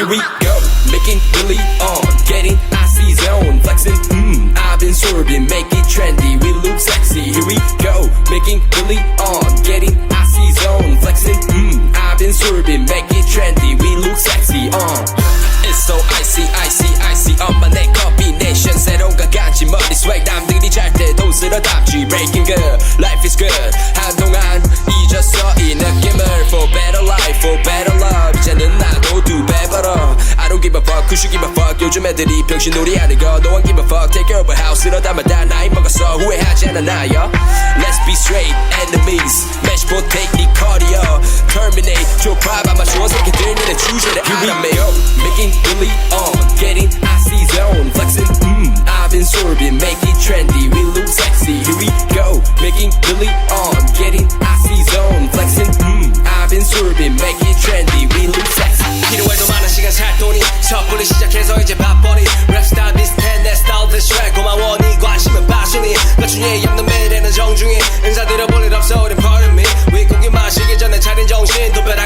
Here we go, making really on, getting icy zone, flexing, I've been swerving, make it trendy, we look sexy. Here we go, making really on, getting icy zone, flexing, I've been swerving, make it trendy, we look sexy. It's so icy, icy, icy, 엄마 내 combination, 새로운 가간지 머리 swag, 남들이 잘 때도 쓸어담지, breaking good, life is good, 한동안 잊었어 이 느낌을, for better life, for better love, 이제는 나도 두 배 벌어. I don't give a fuck, who should give a fuck, 요즘 애들이 병신놀이 하는 거, no one give a fuck, take over house, 이러다만 다 나이 먹었어, 후회하지 않아 나요. Let's be straight, enemies, match potato, 이 cardio, terminate, 좁아 아마 좋은 새끼들 너네 주제를 알아매. Making really on, getting icy zone, flexing, I've been sorbing, make it trendy, we look sexy. Here we go, making really on, getting icy zone, flexing, I've been sorbing, make it trendy, we look sexy. 필요해도 많은 시간 살 돈이 섣불리 시작해서 이제 밥벌이 랩스타일 비슷해 내 스타일들 쉐 고마워 네 관심은 passion이 거춘이 없는 매일에는 정중히 인사드려 볼 일 없어 우린 pardon me 윗고기 마시기 전에 차린 정신 두 배라